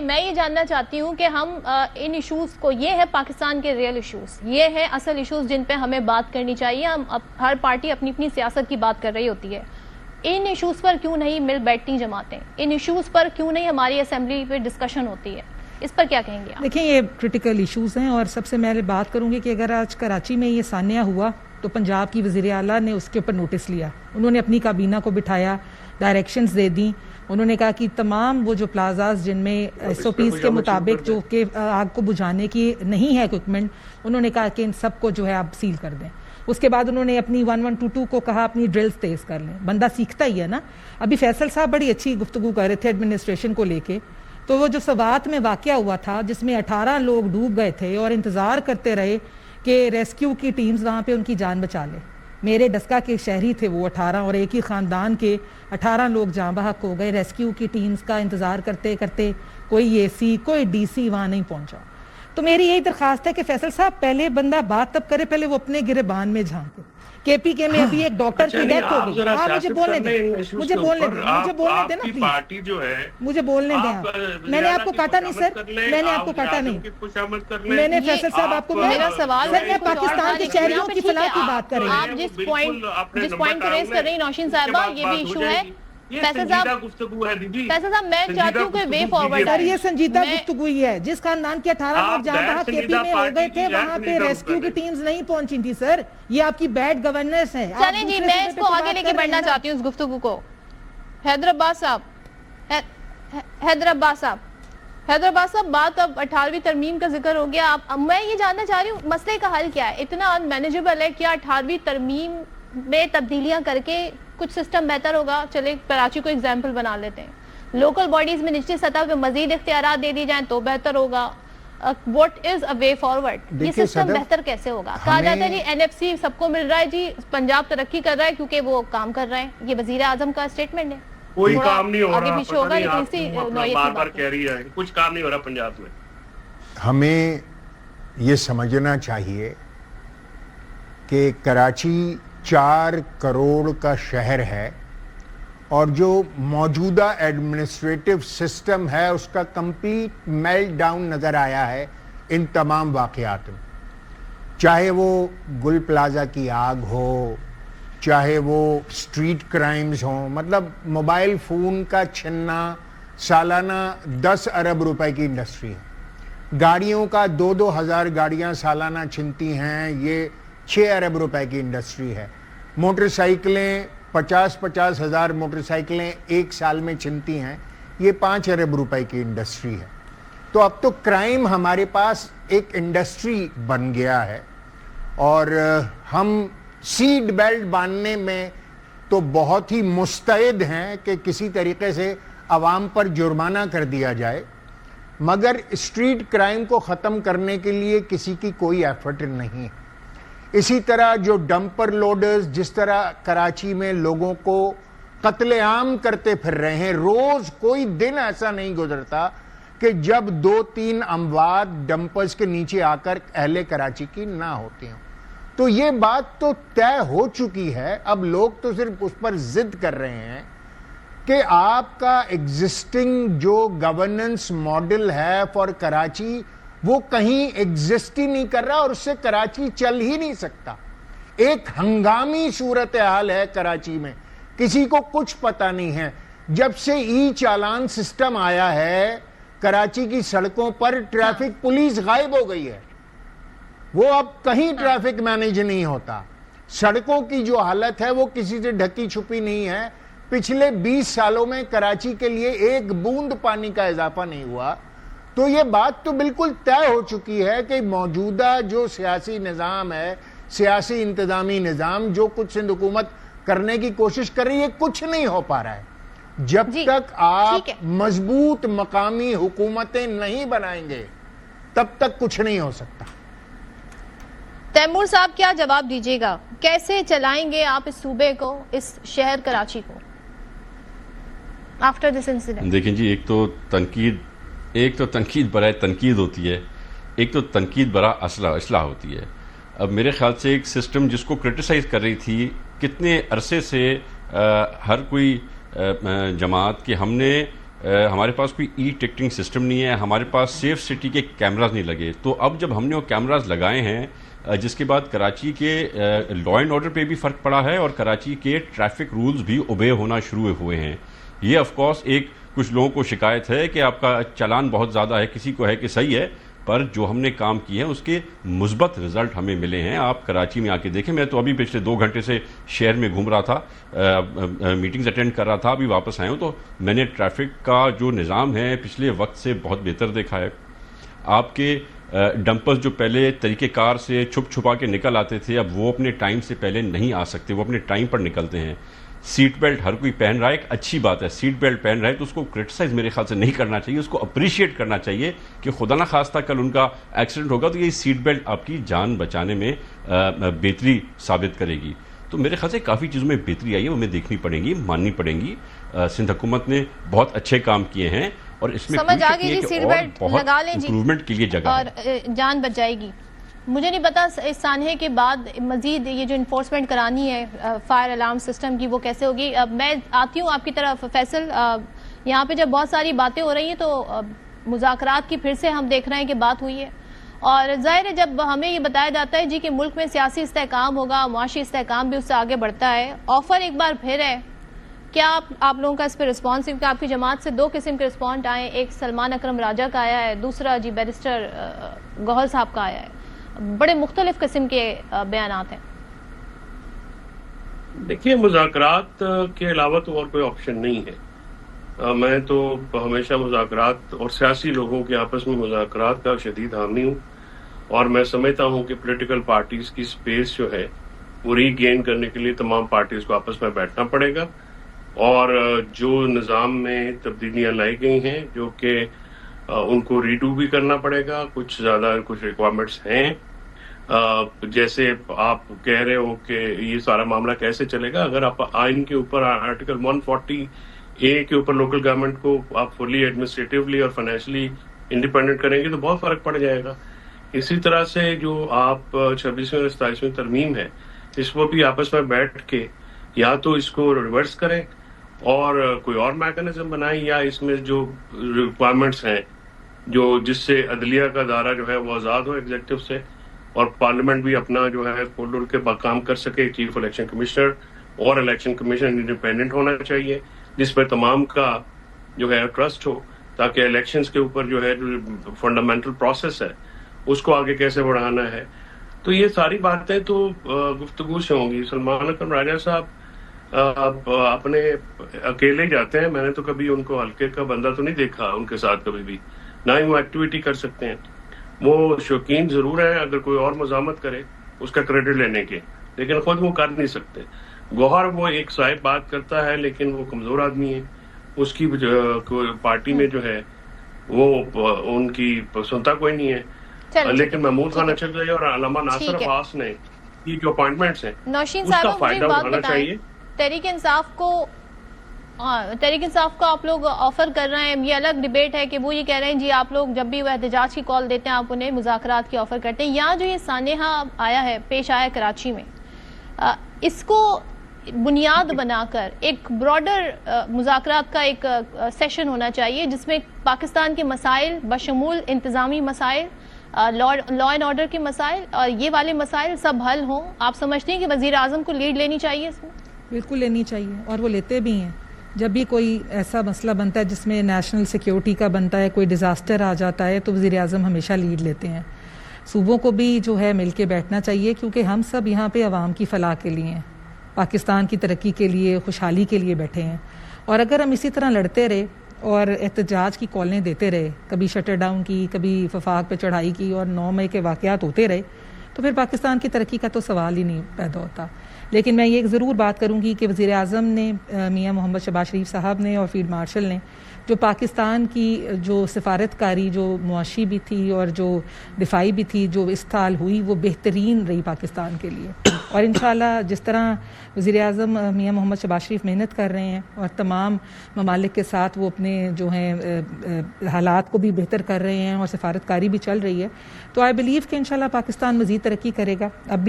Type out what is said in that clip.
میں یہ جاننا چاہتی ہوں کہ ہم ان ایشوز کو، یہ ہے پاکستان کے ریئل ایشوز، یہ ہے اصل ایشوز جن پہ ہمیں بات کرنی چاہیے. ہم ہر پارٹی اپنی اپنی سیاست کی بات کر رہی ہوتی ہے. ان ایشوز پر کیوں نہیں مل بیٹھتی جماعتیں؟ ان ایشوز پر کیوں نہیں ہماری اسمبلی پہ ڈسکشن ہوتی ہے؟ اس پر کیا کہیں گے آپ؟ دیکھیں یہ کرٹیکل ایشوز ہیں، اور سب سے میں بات کروں گی کہ اگر آج کراچی میں یہ سانحہ ہوا تو پنجاب کی وزیر اعلیٰ نے اس کے اوپر نوٹس لیا. انہوں نے اپنی کابینہ کو بٹھایا، ڈائریکشنز دے دیں. انہوں نے کہا کہ تمام وہ جو پلازاز جن میں ایس او پیز کے مطابق جو کہ آگ کو بجھانے کی نہیں ہے اکوپمنٹ، انہوں نے کہا کہ ان سب کو جو ہے آپ سیل کر دیں. اس کے بعد انہوں نے اپنی 1122 کو کہا اپنی ڈرلز تیز کر لیں. بندہ سیکھتا ہی ہے نا. ابھی فیصل صاحب بڑی اچھی گفتگو کر رہے تھے ایڈمنسٹریشن کو لے کے. تو وہ جو سوات میں واقعہ ہوا تھا جس میں 18 لوگ ڈوب گئے تھے اور انتظار کرتے رہے کہ ریسکیو کی ٹیمز وہاں پہ ان کی جان بچا لے. میرے ڈسکا کے شہری تھے وہ 18، اور ایک ہی خاندان کے 18 لوگ جاں بحق ہو گئے. ریسکیو کی ٹیمز کا انتظار کرتے کرتے کوئی اے سی کوئی ڈی سی وہاں نہیں پہنچا. تو میری یہی درخواست ہے کہ فیصل صاحب پہلے بندہ بات تب کرے، پہلے وہ اپنے گریبان میں جھانکے. کے پی کے میں ابھی ایک ڈاکٹر کی ڈیتھ ہو گئی. آپ مجھے بولنے دیں، مجھے بولنے دیں نا پلیز، مجھے بولنے دیں. آپ میں نے آپ کو کاٹا نہیں سر، میں نے آپ کو کاٹا نہیں. میں نے فیصل صاحب آپ کو، میرا سوال سر میں پاکستان کے شہریوں کی فلاح کی بات کر رہی ہوں. آپ جس پوائنٹ کو ریز کر رہی ہیں نوشین صاحبہ، یہ بھی ایشو ہے. فیصل صاحب میں چاہتی ہوں کہ وے فارورڈ. سر یہ سنجیدہ گفتگو ہی ہے. جس خاندان کے 18 لوگ جہاں بحق کے پی میں ہو گئے تھے وہاں پہ ریسکیو کی ٹیمز نہیں پہنچی تھی. سر یہ آپ کی بیڈ گورننس ہے. چلیں جی میں اس کو آگے لے کے بڑھنا چاہتی ہوں اس گفتگو کو. حیدر عباس صاحب بات اب 18ویں ترمیم کا ذکر ہو گیا. میں یہ جاننا چاہ رہی ہوں مسئلے کا حل کیا ہے؟ اتنا ان مینیجبل ہے کیا 18ویں ترمیم میں تبدیلیاں کر کے کچھ سسٹم بہتر ہوگا؟ چلے کراچی کو ایگزامپل بنا لیتے ہیں. لوکل باڈیز میں نچلی سطح پہ مزید اختیارات دے دی جائیں تو بہتر ہوگا. What is a way forward? یہ سسٹم بہتر کیسے ہوگا؟ کہا جاتا ہے جی این ایف سی سب کو مل رہا ہے، جی پنجاب ترقی کر رہا ہے کیونکہ وہ کام کر رہے ہیں. یہ وزیر اعظم کا اسٹیٹمنٹ ہے. کوئی کام نہیں ہو آگے پیچھے ہوگا لیکن اسی بار بار کہہ رہی ہے کچھ کام نہیں ہو رہا پنجاب میں. ہمیں یہ سمجھنا چاہیے کہ کراچی 4 کروڑ کا شہر ہے، اور جو موجودہ ایڈمنسٹریٹو سسٹم ہے اس کا کمپلیٹ میلٹ ڈاؤن نظر آیا ہے ان تمام واقعات میں. چاہے وہ گل پلازا کی آگ ہو، چاہے وہ سٹریٹ کرائمز ہوں. مطلب موبائل فون کا چھننا سالانہ 10 ارب روپے کی انڈسٹری ہے. گاڑیوں کا 2-2 ہزار گاڑیاں سالانہ چھنتی ہیں، یہ 6 ارب روپے کی انڈسٹری ہے. موٹر سائیکلیں 50-50 ہزار موٹر سائیکلیں ایک سال میں چھنتی ہیں، یہ 5 ارب روپے کی انڈسٹری ہے. تو اب تو کرائم ہمارے پاس ایک انڈسٹری بن گیا ہے، اور ہم سیٹ بیلٹ باندھنے میں تو بہت ہی مستعد ہیں کہ کسی طریقے سے عوام پر جرمانہ کر دیا جائے، مگر اسٹریٹ کرائم کو ختم کرنے کے لیے کسی کی کوئی ایفرٹ نہیں ہے. اسی طرح جو ڈمپر لوڈرز جس طرح کراچی میں لوگوں کو قتل عام کرتے پھر رہے ہیں، روز کوئی دن ایسا نہیں گزرتا کہ جب 2-3 اموات ڈمپرز کے نیچے آ کر اہل کراچی کی نہ ہوتی ہوں. تو یہ بات تو طے ہو چکی ہے. اب لوگ تو صرف اس پر ضد کر رہے ہیں کہ آپ کا ایگزسٹنگ جو گورننس ماڈل ہے فار کراچی وہ کہیں ایگزسٹ ہی نہیں کر رہا، اور اس سے کراچی چل ہی نہیں سکتا. ایک ہنگامی صورتحال ہے کراچی میں، کسی کو کچھ پتہ نہیں ہے. جب سے ای چالان سسٹم آیا ہے کراچی کی سڑکوں پر ٹریفک پولیس غائب ہو گئی ہے. وہ اب کہیں ٹریفک مینیج نہیں ہوتا. سڑکوں کی جو حالت ہے وہ کسی سے ڈھکی چھپی نہیں ہے. پچھلے 20 سالوں میں کراچی کے لیے ایک بوند پانی کا اضافہ نہیں ہوا. تو یہ بات تو بالکل طے ہو چکی ہے کہ موجودہ جو سیاسی نظام ہے، سیاسی انتظامی نظام، جو کچھ سندھ حکومت کرنے کی کوشش کر رہی ہے کچھ نہیں ہو پا رہا ہے. جب تک آپ مضبوط مقامی حکومتیں نہیں بنائیں گے تب تک کچھ نہیں ہو سکتا. تیمور صاحب کیا جواب دیجیے گا؟ کیسے چلائیں گے آپ اس صوبے کو، اس شہر کراچی کو آفٹر دس انسیڈنٹ؟ دیکھیں جی، ایک تو تنقید برائے تنقید ہوتی ہے، ایک تو تنقید برائے اصلاح ہوتی ہے. اب میرے خیال سے ایک سسٹم جس کو کرٹیسائز کر رہی تھی کتنے عرصے سے ہر کوئی جماعت کہ ہم نے ہمارے پاس کوئی ای ٹکٹنگ سسٹم نہیں ہے, ہمارے پاس سیف سٹی کے کیمراز نہیں لگے. تو اب جب ہم نے وہ کیمراز لگائے ہیں, جس کے بعد کراچی کے لا اینڈ آرڈر پہ بھی فرق پڑا ہے اور کراچی کے ٹریفک رولز بھی اوبے ہونا شروع ہوئے ہیں. یہ آف کورس ایک کچھ لوگوں کو شکایت ہے کہ آپ کا چالان بہت زیادہ ہے, کسی کو ہے کہ صحیح ہے, پر جو ہم نے کام کیے ہیں اس کے مثبت رزلٹ ہمیں ملے ہیں. آپ کراچی میں آ کے دیکھیں, میں تو ابھی پچھلے 2 گھنٹے سے شہر میں گھوم رہا تھا, میٹنگز اٹینڈ کر رہا تھا, ابھی واپس آیا ہوں, تو میں نے ٹریفک کا جو نظام ہے پچھلے وقت سے بہت بہتر دیکھا ہے. آپ کے ڈمپرز جو پہلے طریقہ کار سے چھپ چھپا کے نکل آتے تھے, اب وہ اپنے ٹائم سے پہلے نہیں آ سکتے, وہ اپنے ٹائم پر نکلتے ہیں. سیٹ بیلٹ ہر کوئی پہن رہا ہے, ایک اچھی بات ہے, سیٹ بیلٹ پہن رہا ہے تو اس کو کرٹیسائز میرے خیال سے نہیں کرنا چاہیے, اس کو اپریشیٹ کرنا چاہیے کہ خدا نہ خواستہ کل ان کا ایکسیڈنٹ ہوگا تو یہ سیٹ بیلٹ آپ کی جان بچانے میں بہتری ثابت کرے گی. تو میرے خیال سے کافی چیزوں میں بہتری آئی ہے, وہ ہمیں دیکھنی پڑیں گی, ماننی پڑیں گی. سندھ حکومت نے بہت اچھے کام کیے ہیں اور اس میں سمجھ آگے جی, سیٹ بیلٹ لگا لیں جی, امپروومنٹ کے لیے جگہ اور جان بچ جائے گی. مجھے نہیں پتا اس سانحے کے بعد مزید یہ جو انفورسمنٹ کرانی ہے فائر الارم سسٹم کی وہ کیسے ہوگی. میں آتی ہوں آپ کی طرف فیصل. یہاں پہ جب بہت ساری باتیں ہو رہی ہیں تو مذاکرات کی پھر سے ہم دیکھ رہے ہیں کہ بات ہوئی ہے, اور ظاہر ہے جب ہمیں یہ بتایا جاتا ہے جی کہ ملک میں سیاسی استحکام ہوگا, معاشی استحکام بھی اس سے آگے بڑھتا ہے, آفر ایک بار پھر ہے. کیا آپ لوگوں کا اس پہ رسپانس, کیونکہ آپ کی جماعت سے 2 قسم کے رسپانس آئے ہیں, ایک سلمان اکرم راجہ کا آیا ہے, دوسرا جی بیرسٹر گوہر صاحب کا آیا ہے. بڑے مختلف قسم کے بیانات ہیں. دیکھیے, مذاکرات کے علاوہ تو اور کوئی آپشن نہیں ہے. میں تو ہمیشہ مذاکرات اور سیاسی لوگوں کے آپس میں مذاکرات کا شدید حامی ہوں, اور میں سمجھتا ہوں کہ پولیٹیکل پارٹیز کی سپیس جو ہے وہ ری گین کرنے کے لیے تمام پارٹیز کو آپس میں بیٹھنا پڑے گا, اور جو نظام میں تبدیلیاں لائی گئی ہیں جو کہ ان کو ریڈو بھی کرنا پڑے گا. کچھ زیادہ کچھ ریکوائرمنٹس ہیں, جیسے آپ کہہ رہے ہو کہ یہ سارا معاملہ کیسے چلے گا. اگر آپ آئین کے اوپر آرٹیکل 140A کے اوپر لوکل گورنمنٹ کو آپ فلی ایڈمنسٹریٹولی اور فائنینشلی انڈیپینڈنٹ کریں گے تو بہت فرق پڑ جائے گا. اسی طرح سے جو آپ 26ویں اور 27ویں ترمیم ہے, اس کو بھی آپس میں بیٹھ کے یا تو اس کو ریورس کریں اور کوئی اور میکانزم بنائیں, یا اس میں جو ریکوائرمنٹس ہیں جو جس سے عدلیہ کا دائرہ جو ہے وہ آزاد ہو ایگزیکٹو سے, اور پارلیمنٹ بھی اپنا جو ہے کھول ڈول کے کام کر سکے. چیف الیکشن کمشنر اور الیکشن کمیشن انڈیپینڈنٹ ہونا چاہیے جس پر تمام کا جو ہے ٹرسٹ ہو, تاکہ الیکشنز کے اوپر جو ہے جو فنڈامنٹل پروسیس ہے اس کو آگے کیسے بڑھانا ہے. تو یہ ساری باتیں تو گفتگو سے ہوں گی. سلمان اکرم راجہ صاحب اپنے اکیلے جاتے ہیں, میں نے تو کبھی ان کو ہلکے کا بندہ تو نہیں دیکھا ان کے ساتھ کبھی بھی, نہ ہی وہ ایکٹیویٹی کر سکتے ہیں. وہ شوقین ضرور ہیں, اگر کوئی اور مزاحمت کرے اس کا کریڈٹ لینے کے, لیکن خود وہ کر نہیں سکتے. گوہر وہ ایک صاحب بات کرتا ہے لیکن وہ کمزور آدمی ہے, اس کی پارٹی میں جو ہے وہ ان کی سنتا کوئی نہیں ہے. لیکن محمود خان اچھل رہے اور علامہ ناصر عباس نے یہ جو اپوائنٹمنٹس ہیں نوشین اس کا صاحب فائدہ مجھے بات اٹھانا بتائیں, چاہیے. تحریک انصاف کو آپ لوگ آفر کر رہے ہیں, یہ الگ ڈیبیٹ ہے کہ وہ یہ کہہ رہے ہیں جی آپ لوگ جب بھی وہ احتجاج کی کال دیتے ہیں آپ انہیں مذاکرات کی آفر کرتے ہیں. یہاں جو یہ سانحہ آیا ہے, پیش آیا کراچی میں, اس کو بنیاد بنا کر ایک براڈر مذاکرات کا ایک سیشن ہونا چاہیے جس میں پاکستان کے مسائل بشمول انتظامی مسائل, لا اینڈ آرڈر کے مسائل اور یہ والے مسائل سب حل ہوں. آپ سمجھتے ہیں کہ وزیر اعظم کو لیڈ لینی چاہیے اس میں؟ بالکل لینی چاہیے, اور وہ لیتے بھی ہیں. جب بھی کوئی ایسا مسئلہ بنتا ہے جس میں نیشنل سیکیورٹی کا بنتا ہے, کوئی ڈیزاسٹر آ جاتا ہے, تو وزیر اعظم ہمیشہ لیڈ لیتے ہیں. صوبوں کو بھی جو ہے مل کے بیٹھنا چاہیے, کیونکہ ہم سب یہاں پہ عوام کی فلاح کے لیے ہیں, پاکستان کی ترقی کے لیے, خوشحالی کے لیے بیٹھے ہیں. اور اگر ہم اسی طرح لڑتے رہے اور احتجاج کی کالیں دیتے رہے, کبھی شٹر ڈاؤن کی, کبھی وفاق پہ چڑھائی کی, اور 9 مئی کے واقعات ہوتے رہے, تو پھر پاکستان کی ترقی کا تو سوال ہی نہیں پیدا ہوتا. لیکن میں یہ ضرور بات کروں گی کہ وزیر اعظم نے, میاں محمد شہباز شریف صاحب نے اور فیلڈ مارشل نے جو پاکستان کی جو سفارت کاری جو معاشی بھی تھی اور جو دفاعی بھی تھی جو اس سال ہوئی, وہ بہترین رہی پاکستان کے لیے. اور انشاءاللہ جس طرح وزیر اعظم میاں محمد شہباز شریف محنت کر رہے ہیں اور تمام ممالک کے ساتھ وہ اپنے جو ہیں حالات کو بھی بہتر کر رہے ہیں اور سفارت کاری بھی چل رہی ہے, تو آئی بلیو کہ انشاءاللہ پاکستان مزید ترقی کرے گا. اب بھی